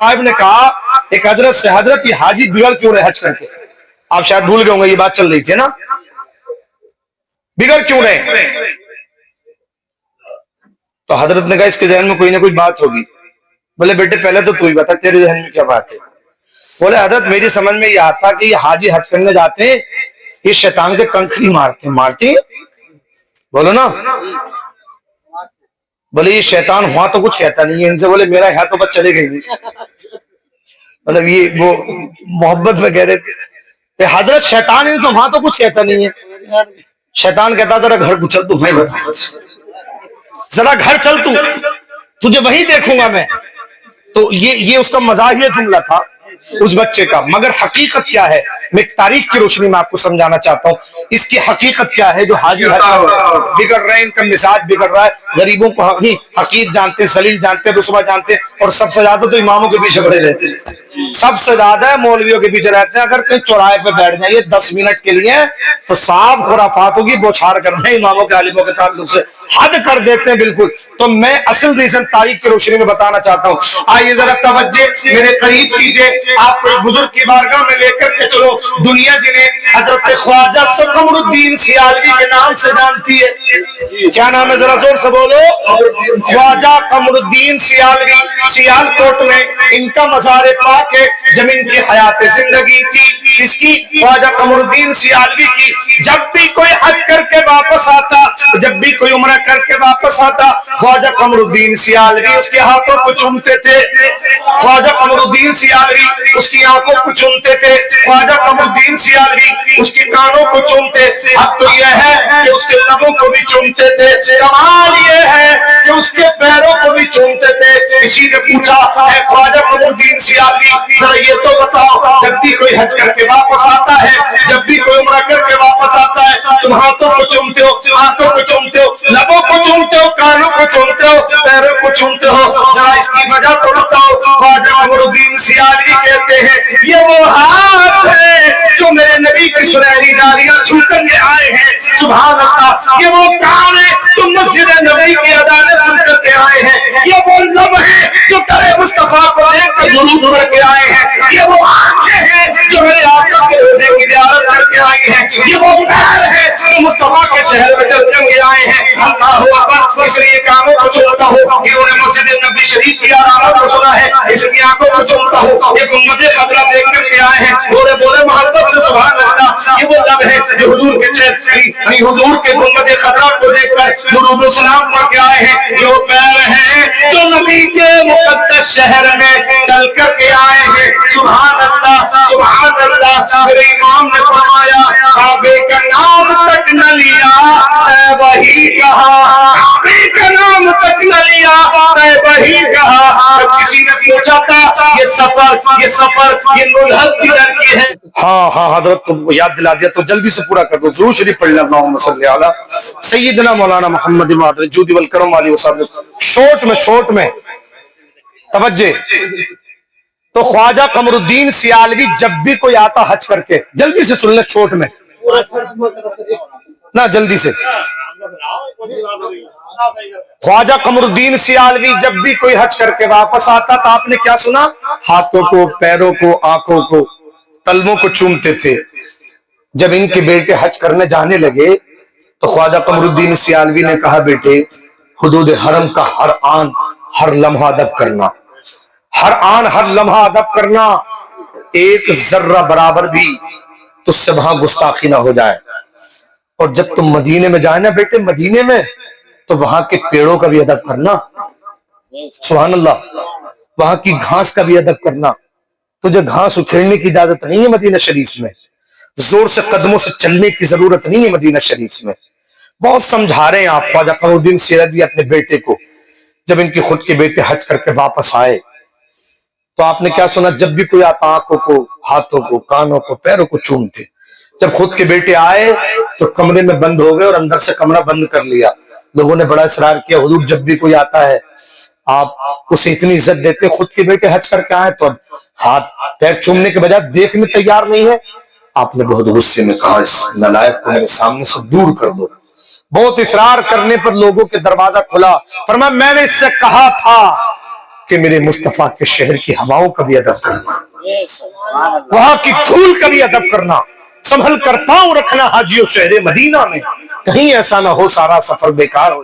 صاحب نے کہا ایک حضرت سے, حضرت یہ حاجی بگڑ کیوں رہے حج کر کے؟ آپ شاید بھول گئے ہوں گے, یہ بات چل رہی تھی نا, بگڑ کیوں رہے؟ تو حضرت نے کہا اس کے ذہن میں کوئی نہ کوئی بات ہوگی. بولے بیٹے پہلے تو ہی بتا تیرے ذہن میں کیا بات ہے. بولے حضرت میری سمجھ میں یہ آتا کہ یہ حاجی حج کرنے جاتے ہیں, یہ شیطان کے کنکری مارتے ہیں. بولو نا. بولے یہ شیطان ہوا تو کچھ کہتا نہیں ہے ان سے. بولے میرا ہے تو بس چلے گئی. مطلب یہ وہ محبت میں کہہ رہے تھے حضرت شیطان ان سے وہاں تو کچھ کہتا نہیں ہے. شیطان کہتا ذرا گھر کو چل, تو میں بتا ذرا گھر چل, تجھے وہی دیکھوں گا میں. تو یہ اس کا مزاحیہ جملہ تھا اس بچے کا. مگر حقیقت کیا ہے میں تاریخ کی روشنی میں آپ کو سمجھانا چاہتا ہوں. اس کی حقیقت کیا ہے جو حاجی بگڑ رہے ہیں, ان کا مزاج بگڑ رہا ہے. غریبوں کو حقیر جانتے, ذلیل جانتے, رسوا جانتے, اور سب سے زیادہ تو اماموں کے پیچھے پڑے رہتے ہیں. سب سے زیادہ مولویوں کے پیچھے رہتے ہیں. اگر کہیں چوراہے پہ بیٹھ جائیے 10 منٹ کے لیے تو صاحب خرافاتوں کی بوچھار کرتے ہیں اماموں کے عالموں کے تعلق سے, حد کر دیتے ہیں بالکل. تو میں اصل ریزن تاریخ کی روشنی میں بتانا چاہتا ہوں. آئیے ذرا توجہ میرے قریب کیجئے. آپ کو ایک بزرگ کی بارگاہ میں لے کر کے چلو. دنیا جنہیں حضرت خواجہ قمر الدین سیالوی کے نام سے جانتی ہے. کیا نام ہے ذرا زور سے بولو. خواجہ قمر الدین سیالوی. سیال کوٹ میں ان کا مزار پاک ہے. جب ان کی حیات زندگی تھی اس کی خواجہ قمر الدین سیالوی کی, جب بھی کوئی حج کر کے واپس آتا, جب بھی کوئی عمرہ کر کے واپس آتا, خواجہ قمر الدین سیالوی اس کے ہاتھوں کو چومتے تھے. خواجہ قمر الدین سیالوی اس کی آنکھوں کو چومتے تھے. خواجہ قمر الدین سیالوی اس کی کانوں کو چومتے. اب تو یہ ہے کہ اس کے لبوں کو بھی چومتے تھے. کمال یہ ہے کہ اس کے پیروں کو بھی چومتے تھے. کسی نے پوچھا اے خواجہ قمر الدین سیالوی ذرا یہ تو بتاؤ, جب بھی کوئی حج کر کے واپس آتا ہے, جب بھی کوئی عمرہ کر کے واپس آتا ہے, تم ہاتھوں کو چومتے ہو, آنکھوں کو چومتے ہو, لبوں کو چومتے ہو, کانوں کو چومتے ہو, پیروں کو چومتے ہو, ذرا اس کی وجہ تو بتاؤ. خواجہ قمر الدین سیالوی کہتے ہیں یہ وہ ہاتھ ہے جو میرے نبی کی سنہری ڈالیاں چھو کر کے آئے ہیں. سبحان اللہ. یہ وہ کان ہے جو مسجد نبی کی اذانیں سن کر کے آئے ہیں. یہ وہ لب ہے جو کرے مصطفیٰ کو دیکھ کر درود پڑھ کے آئے ہیں. یہ وہ آنکھیں ہیں جو میرے آقا کے روزے کی زیارت کر کے آئی ہیں. یہ وہ پیر ہے جو مصطفیٰ کے شہر میں چل کر کے آئے ہیں. اللہ اکبر. اس لیے کانوں کو چومتا ہوں, انہوں نے مسجد نبی شریف کی آراموں کو سنا ہے, اس لیے آنکھوں کو چومتا ہوں. یہ گنبد خضرا دیکھ کر کے آئے ہیں, بولے بولے محبت سے سبحان اللہ. یہ وہ لب ہے جو حضور کے چہرے, حضور کے گنبد خضرا کو دیکھ کر درود و سلام پڑھ کے آئے ہیں. یہ وہ پیر ہیں جو نبی کے مقدس شہر میں چل کر کے آئے ہیں. سبحان اللہ سبحان اللہ. میرے امام نے فرمایا کعبے کا نام تک نہ لیا اے وہی کہا, کعبے کا نام تک نہ لیا اے وہی کہا. کسی نے پوچھا تھا یہ سفر یہ ملحد کدھر کی ہے. ہاں حضرت کو یاد دلا دیا تو جلدی سے پورا کر دو. ضرور شریف پڑھ لیں. اللہم صلی علی سیدنا مولانا محمد وعلى الجود والکرم علیہ وسلم. شورٹ میں توجہ. تو خواجہ قمر الدین سیالوی جب بھی کوئی آتا حج کر کے, جلدی سے سن لیں شورٹ میں نا, جلدی سے. خواجہ قمر الدین سیالوی جب بھی کوئی حج کر کے واپس آتا تو آپ نے کیا سنا, ہاتھوں کو, پیروں کو, آنکھوں کو, تلووں کو چومتے تھے. جب ان کے بیٹے حج کرنے جانے لگے تو خواجہ قمر الدین سیالوی نے کہا بیٹے حدود حرم کا ہر آن ہر لمحہ ادب کرنا, ہر آن ہر لمحہ ادب کرنا. ایک ذرہ برابر بھی تو سے وہاں گستاخی نہ ہو جائے. اور جب تم مدینے میں جائے نا بیٹے, مدینے میں تو وہاں کے پیڑوں کا بھی ادب کرنا. سبحان اللہ. وہاں کی گھاس کا بھی ادب کرنا. تجھے گھاس اکھیڑنے کی اجازت نہیں ہے مدینہ شریف میں, زور سے قدموں سے چلنے کی ضرورت نہیں ہے مدینہ شریف میں. بہت سمجھا رہے ہیں آپ خواجہ قمر الدین سیالوی اپنے بیٹے کو. جب ان کے خود کے بیٹے حج کر کے واپس آئے تو آپ نے کیا سنا, جب بھی کوئی آتا آنکھوں کو, ہاتھوں کو, کانوں کو, پیروں کو چومتے. جب خود کے بیٹے آئے تو کمرے میں بند ہو گئے اور اندر سے کمرہ بند کر لیا. لوگوں نے بڑا اصرار کیا حضور جب بھی کوئی آتا ہے آپ اسے اتنی عزت دیتے, خود کے بیٹے حج کر کے آئے تو اب ہاتھ پیر چومنے کے بجائے دیکھنے تیار نہیں ہے. آپ نے بہت غصے میں کہا اس نالائق کو میرے سامنے سے دور کر دو. بہت اصرار کرنے پر لوگوں کے دروازہ کھلا. فرمایا میں نے اس سے کہا تھا کہ میرے مصطفیٰ کے شہر کی ہواؤں کا بھی ادب کرنا، وہاں کی دھول کا بھی ادب کرنا، سنبھل کر پاؤں رکھنا حاجیوں شہر مدینہ میں، کہیں ایسا نہ ہو سارا سفر بیکار ہو